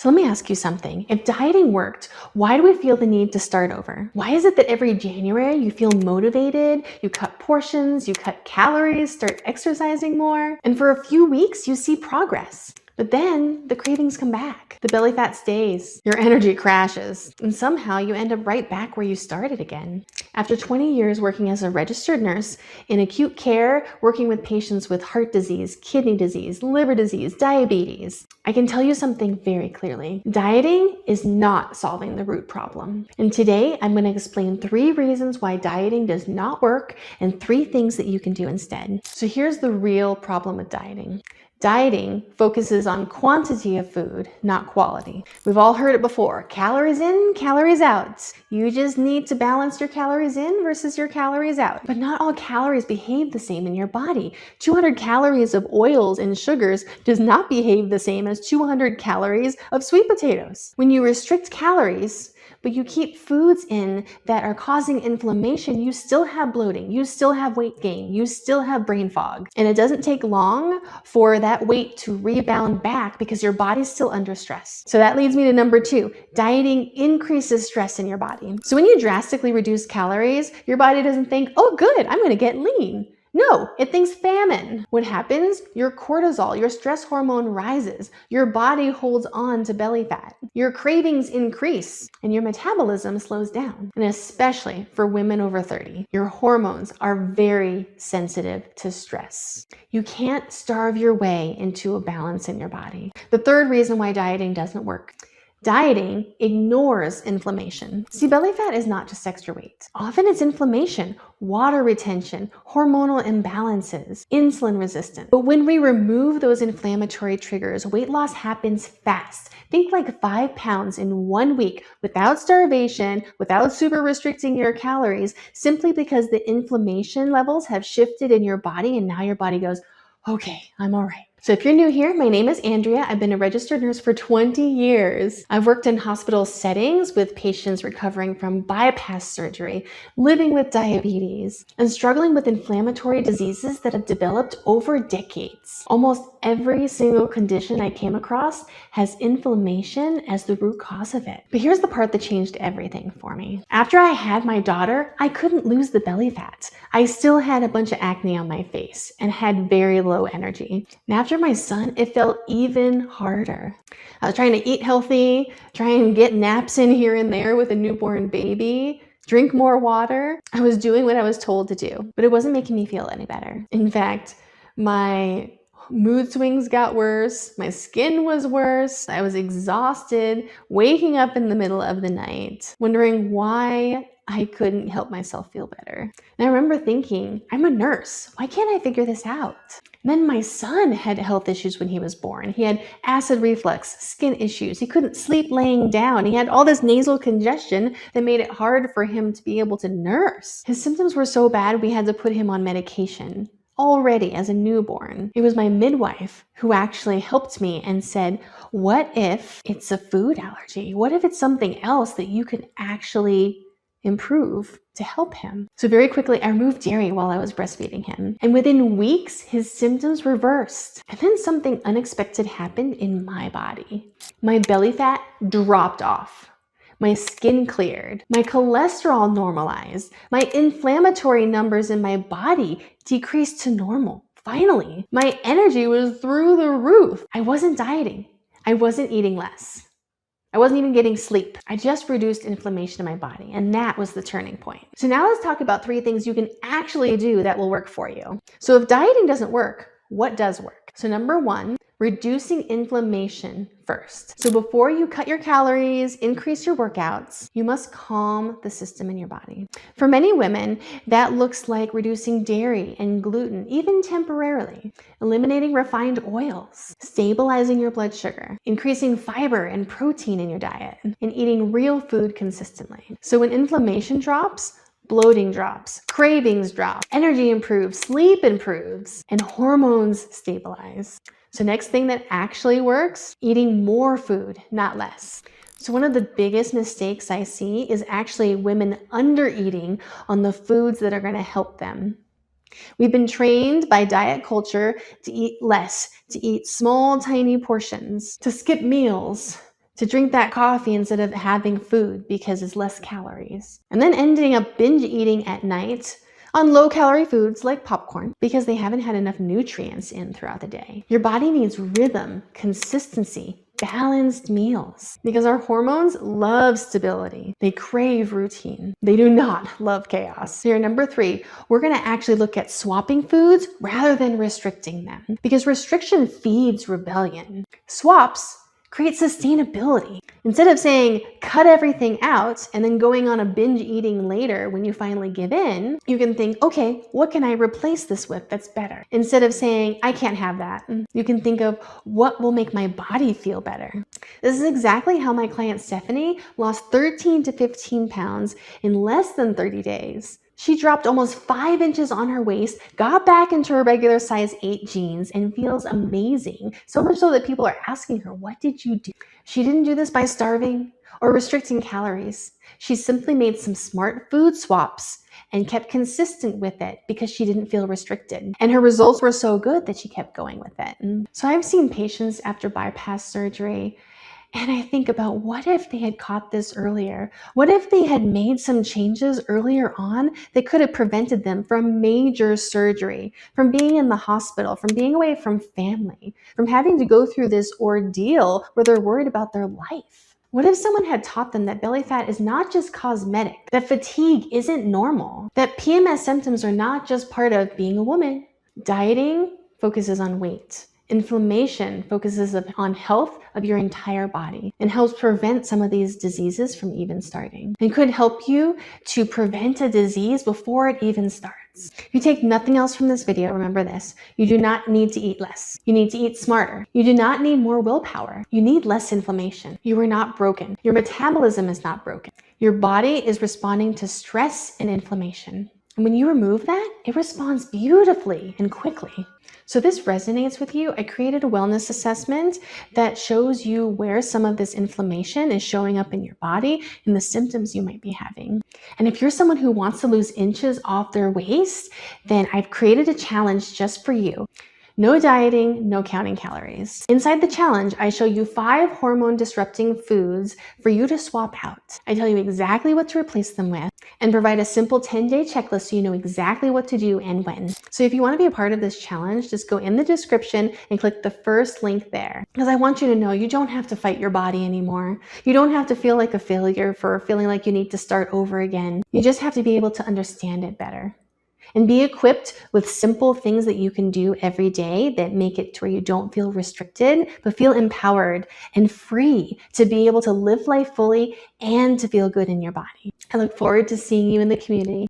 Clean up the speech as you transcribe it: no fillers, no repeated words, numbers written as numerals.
So let me ask you something. If dieting worked, why do we feel the need to start over? Why is it that every January you feel motivated, you cut portions, you cut calories, start exercising more, and for a few weeks you see progress? But then the cravings come back, the belly fat stays, your energy crashes, and somehow you end up right back where you started again. After 20 years working as a registered nurse in acute care, working with patients with heart disease, kidney disease, liver disease, diabetes, I can tell you something very clearly. Dieting is not solving the root problem. And today I'm going to explain 3 reasons why dieting does not work and 3 things that you can do instead. So here's the real problem with dieting. Dieting focuses on quantity of food, not quality. We've all heard it before. Calories in, calories out. You just need to balance your calories in versus your calories out. But not all calories behave the same in your body. 200 calories of oils and sugars does not behave the same as 200 calories of sweet potatoes. When you restrict calories, but you keep foods in that are causing inflammation, you still have bloating, you still have weight gain, you still have brain fog. And it doesn't take long for that weight to rebound back because your body's still under stress. So that leads me to number 2. Dieting increases stress in your body. So when you drastically reduce calories, your body doesn't think, oh good, I'm gonna get lean. No, it thinks famine. What happens? Your cortisol, your stress hormone rises. Your body holds on to belly fat. Your cravings increase and your metabolism slows down. And especially for women over 30, your hormones are very sensitive to stress. You can't starve your way into a balance in your body. The 3rd reason why dieting doesn't work. Dieting ignores inflammation. See, belly fat is not just extra weight. Often it's inflammation, water retention, hormonal imbalances, insulin resistance. But when we remove those inflammatory triggers, weight loss happens fast. Think like 5 pounds in 1 week without starvation, without super restricting your calories, simply because the inflammation levels have shifted in your body and now your body goes, okay, I'm all right. So if you're new here, my name is Andrea. I've been a registered nurse for 20 years. I've worked in hospital settings with patients recovering from bypass surgery, living with diabetes, and struggling with inflammatory diseases that have developed over decades. Almost every single condition I came across has inflammation as the root cause of it. But here's the part that changed everything for me. After I had my daughter, I couldn't lose the belly fat. I still had a bunch of acne on my face and had very low energy. And after my son, it felt even harder. I was trying to eat healthy, trying to get naps in here and there with a newborn baby, drink more water. I was doing what I was told to do, but it wasn't making me feel any better. In fact, my mood swings got worse, my skin was worse, I was exhausted, waking up in the middle of the night, wondering why I couldn't help myself feel better. And I remember thinking, I'm a nurse, why can't I figure this out? And then my son had health issues when he was born. He had acid reflux, skin issues. He couldn't sleep laying down. He had all this nasal congestion that made it hard for him to be able to nurse. His symptoms were so bad we had to put him on medication already as a newborn. It was my midwife who actually helped me and said, what if it's a food allergy? What if it's something else that you could actually improve to help him? So very quickly, I removed dairy while I was breastfeeding him. And within weeks, his symptoms reversed. And then something unexpected happened in my body. My belly fat dropped off. My skin cleared. My cholesterol normalized. My inflammatory numbers in my body decreased to normal. Finally, my energy was through the roof. I wasn't dieting. I wasn't eating less. I wasn't even getting sleep. I just reduced inflammation in my body, and that was the turning point. So now let's talk about 3 things you can actually do that will work for you. So if dieting doesn't work, what does work? So number 1, reducing inflammation first. So before you cut your calories, increase your workouts, you must calm the system in your body. For many women, that looks like reducing dairy and gluten, even temporarily, eliminating refined oils, stabilizing your blood sugar, increasing fiber and protein in your diet, and eating real food consistently. So when inflammation drops, bloating drops, cravings drop, energy improves, sleep improves, and hormones stabilize. So next thing that actually works, eating more food, not less. So one of the biggest mistakes I see is actually women under-eating on the foods that are going to help them. We've been trained by diet culture to eat less, to eat small, tiny portions, to skip meals, to drink that coffee instead of having food because it's less calories, and then ending up binge eating at night on low-calorie foods like popcorn because they haven't had enough nutrients in throughout the day. Your body needs rhythm, consistency, balanced meals because our hormones love stability. They crave routine. They do not love chaos. Here, number 3, we're going to actually look at swapping foods rather than restricting them because restriction feeds rebellion. Swaps create sustainability. Instead of saying, cut everything out and then going on a binge eating later when you finally give in, you can think, okay, what can I replace this with that's better? Instead of saying, I can't have that, you can think of what will make my body feel better. This is exactly how my client Stephanie lost 13 to 15 pounds in less than 30 days. She dropped almost 5 inches on her waist, got back into her regular size 8 jeans, and feels amazing. So much so that people are asking her, what did you do? She didn't do this by starving or restricting calories. She simply made some smart food swaps and kept consistent with it because she didn't feel restricted. And her results were so good that she kept going with it. So I've seen patients after bypass surgery, and I think about what if they had caught this earlier? What if they had made some changes earlier on that could have prevented them from major surgery, from being in the hospital, from being away from family, from having to go through this ordeal where they're worried about their life? What if someone had taught them that belly fat is not just cosmetic, that fatigue isn't normal, that PMS symptoms are not just part of being a woman? Dieting focuses on weight. Inflammation focuses on health of your entire body and helps prevent some of these diseases from even starting, and could help you to prevent a disease before it even starts. If you take nothing else from this video, remember this: you do not need to eat less. You need to eat smarter. You do not need more willpower. You need less inflammation. You are not broken. Your metabolism is not broken. Your body is responding to stress and inflammation. And when you remove that, it responds beautifully and quickly. So this resonates with you. I created a wellness assessment that shows you where some of this inflammation is showing up in your body and the symptoms you might be having. And if you're someone who wants to lose inches off their waist, then I've created a challenge just for you. No dieting, no counting calories. Inside the challenge, I show you 5 hormone-disrupting foods for you to swap out. I tell you exactly what to replace them with and provide a simple 10-day checklist so you know exactly what to do and when. So if you want to be a part of this challenge, just go in the description and click the first link there. Because I want you to know you don't have to fight your body anymore. You don't have to feel like a failure for feeling like you need to start over again. You just have to be able to understand it better and be equipped with simple things that you can do every day that make it to where you don't feel restricted, but feel empowered and free to be able to live life fully and to feel good in your body. I look forward to seeing you in the community.